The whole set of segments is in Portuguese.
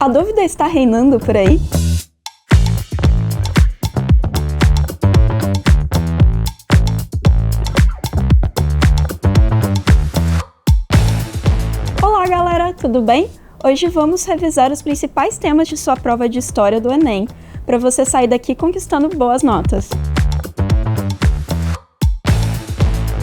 A dúvida está reinando por aí? Olá galera, tudo bem? Hoje vamos revisar os principais temas de sua prova de História do Enem, para você sair daqui conquistando boas notas.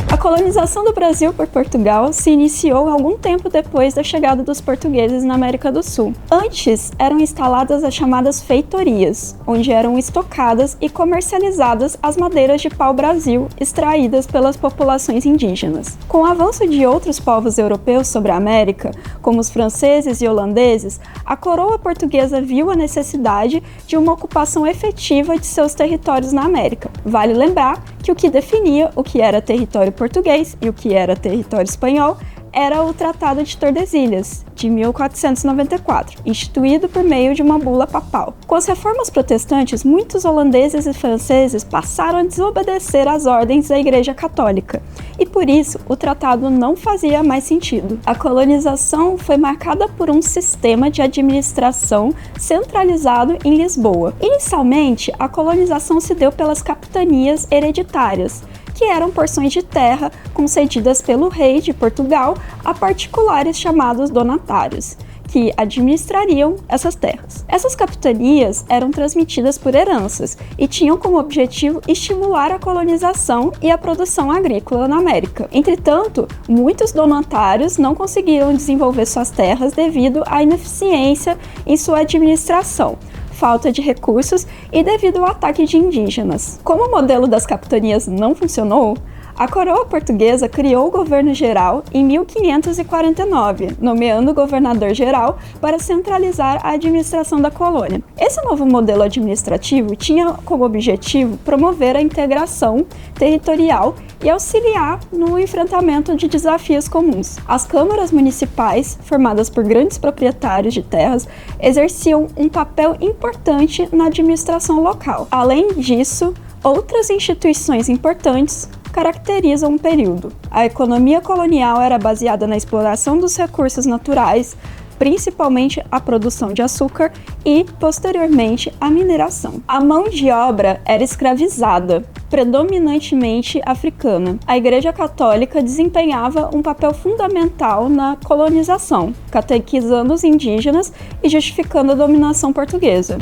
A colonização do Brasil por Portugal se iniciou algum tempo depois da chegada dos portugueses na América do Sul. Antes, eram instaladas as chamadas feitorias, onde eram estocadas e comercializadas as madeiras de pau-brasil extraídas pelas populações indígenas. Com o avanço de outros povos europeus sobre a América, como os franceses e holandeses, a coroa portuguesa viu a necessidade de uma ocupação efetiva de seus territórios na América. Vale lembrar que o que definia o que era território português e o que era território espanhol era o Tratado de Tordesilhas, de 1494, instituído por meio de uma bula papal. Com as reformas protestantes, muitos holandeses e franceses passaram a desobedecer às ordens da Igreja Católica, e por isso o tratado não fazia mais sentido. A colonização foi marcada por um sistema de administração centralizado em Lisboa. Inicialmente, a colonização se deu pelas capitanias hereditárias, que eram porções de terra concedidas pelo rei de Portugal a particulares chamados donatários, que administrariam essas terras. Essas capitanias eram transmitidas por heranças e tinham como objetivo estimular a colonização e a produção agrícola na América. Entretanto, muitos donatários não conseguiram desenvolver suas terras devido à ineficiência em sua administração, falta de recursos e devido ao ataque de indígenas. Como o modelo das capitanias não funcionou, a coroa portuguesa criou o governo geral em 1549, nomeando o governador-geral para centralizar a administração da colônia. Esse novo modelo administrativo tinha como objetivo promover a integração territorial e auxiliar no enfrentamento de desafios comuns. As câmaras municipais, formadas por grandes proprietários de terras, exerciam um papel importante na administração local. Além disso, outras instituições importantes caracterizam um período. A economia colonial era baseada na exploração dos recursos naturais, principalmente a produção de açúcar e, posteriormente, a mineração. A mão de obra era escravizada, predominantemente africana. A Igreja Católica desempenhava um papel fundamental na colonização, catequizando os indígenas e justificando a dominação portuguesa.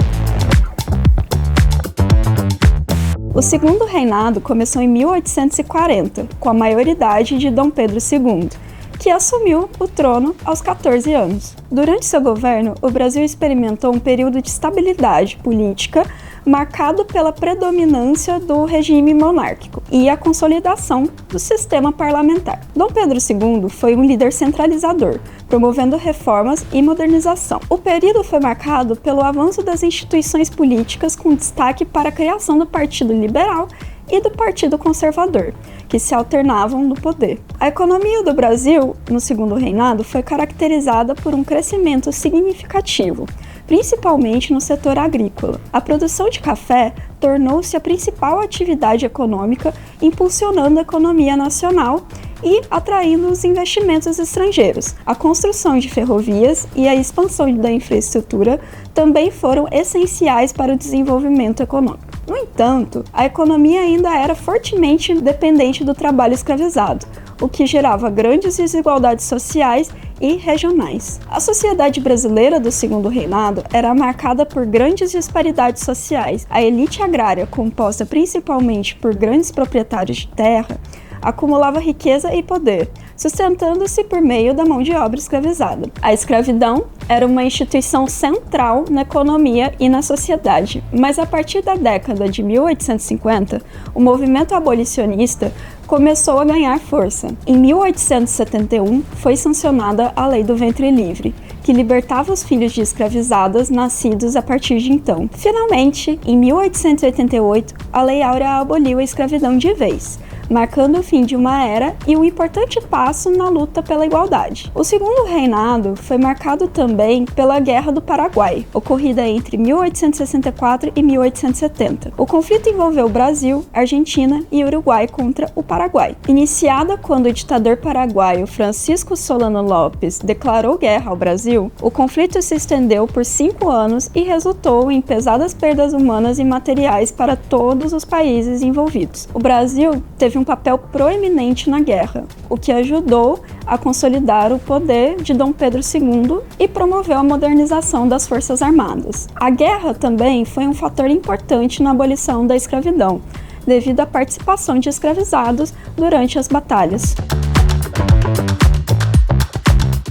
O segundo reinado começou em 1840, com a maioridade de Dom Pedro II, que assumiu o trono aos 14 anos. Durante seu governo, o Brasil experimentou um período de estabilidade política marcado pela predominância do regime monárquico e a consolidação do sistema parlamentar. Dom Pedro II foi um líder centralizador, promovendo reformas e modernização. O período foi marcado pelo avanço das instituições políticas, com destaque para a criação do Partido Liberal e do Partido Conservador, que se alternavam no poder. A economia do Brasil, no segundo reinado, foi caracterizada por um crescimento significativo, principalmente no setor agrícola. A produção de café tornou-se a principal atividade econômica, impulsionando a economia nacional e atraindo os investimentos estrangeiros. A construção de ferrovias e a expansão da infraestrutura também foram essenciais para o desenvolvimento econômico. No entanto, a economia ainda era fortemente dependente do trabalho escravizado, o que gerava grandes desigualdades sociais e regionais. A sociedade brasileira do segundo reinado era marcada por grandes disparidades sociais. A elite agrária, composta principalmente por grandes proprietários de terra, acumulava riqueza e poder, sustentando-se por meio da mão de obra escravizada. A escravidão era uma instituição central na economia e na sociedade, mas a partir da década de 1850, o movimento abolicionista começou a ganhar força. Em 1871, foi sancionada a Lei do Ventre Livre, que libertava os filhos de escravizadas nascidos a partir de então. Finalmente, em 1888, a Lei Áurea aboliu a escravidão de vez, marcando o fim de uma era e um importante passo na luta pela igualdade. O segundo reinado foi marcado também pela Guerra do Paraguai, ocorrida entre 1864 e 1870. O conflito envolveu o Brasil, Argentina e Uruguai contra o Paraguai. Iniciada quando o ditador paraguaio Francisco Solano Lopes declarou guerra ao Brasil, o conflito se estendeu por 5 anos e resultou em pesadas perdas humanas e materiais para todos os países envolvidos. O Brasil teve um papel proeminente na guerra, o que ajudou a consolidar o poder de Dom Pedro II e promoveu a modernização das Forças Armadas. A guerra também foi um fator importante na abolição da escravidão, devido à participação de escravizados durante as batalhas.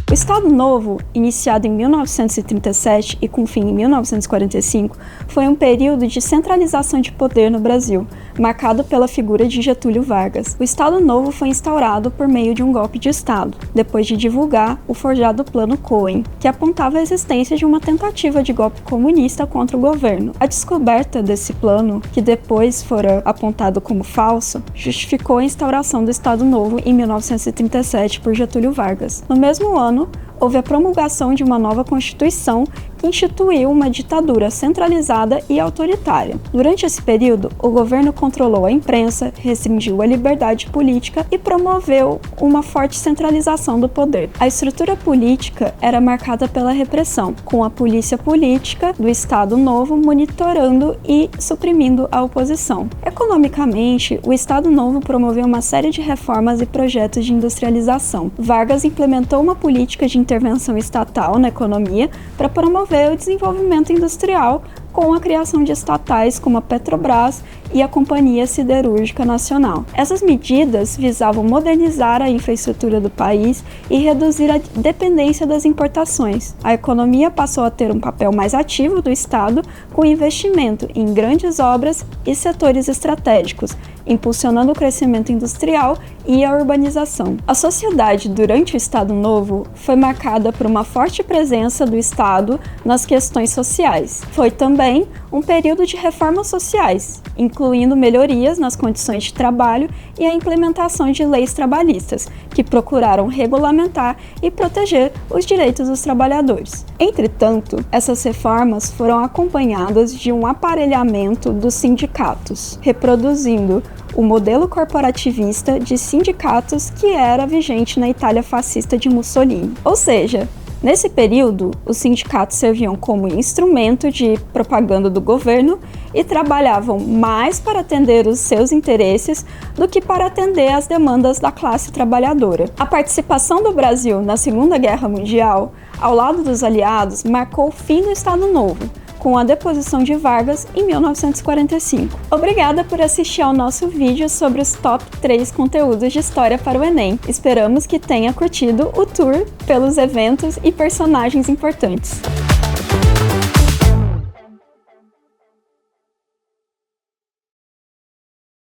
O Estado Novo, iniciado em 1937 e com fim em 1945, foi um período de centralização de poder no Brasil, marcado pela figura de Getúlio Vargas. O Estado Novo foi instaurado por meio de um golpe de Estado, depois de divulgar o forjado Plano Cohen, que apontava a existência de uma tentativa de golpe comunista contra o governo. A descoberta desse plano, que depois fora apontado como falso, justificou a instauração do Estado Novo em 1937 por Getúlio Vargas. No mesmo ano, houve a promulgação de uma nova Constituição que instituiu uma ditadura centralizada e autoritária. Durante esse período, o governo controlou a imprensa, restringiu a liberdade política e promoveu uma forte centralização do poder. A estrutura política era marcada pela repressão, com a polícia política do Estado Novo monitorando e suprimindo a oposição. Economicamente, o Estado Novo promoveu uma série de reformas e projetos de industrialização. Vargas implementou uma política de intervenção estatal na economia para promover o desenvolvimento industrial com a criação de estatais como a Petrobras e a Companhia Siderúrgica Nacional. Essas medidas visavam modernizar a infraestrutura do país e reduzir a dependência das importações. A economia passou a ter um papel mais ativo do Estado, com investimento em grandes obras e setores estratégicos, impulsionando o crescimento industrial e a urbanização. A sociedade durante o Estado Novo foi marcada por uma forte presença do Estado nas questões sociais. Foi também um período de reformas sociais, incluindo melhorias nas condições de trabalho e a implementação de leis trabalhistas, que procuraram regulamentar e proteger os direitos dos trabalhadores. Entretanto, essas reformas foram acompanhadas de um aparelhamento dos sindicatos, reproduzindo o modelo corporativista de sindicatos que era vigente na Itália fascista de Mussolini. Ou seja, nesse período, os sindicatos serviam como instrumento de propaganda do governo e trabalhavam mais para atender os seus interesses do que para atender às demandas da classe trabalhadora. A participação do Brasil na Segunda Guerra Mundial, ao lado dos aliados, marcou o fim do Estado Novo, com a deposição de Vargas em 1945. Obrigada por assistir ao nosso vídeo sobre os top 3 conteúdos de história para o Enem. Esperamos que tenha curtido o tour pelos eventos e personagens importantes.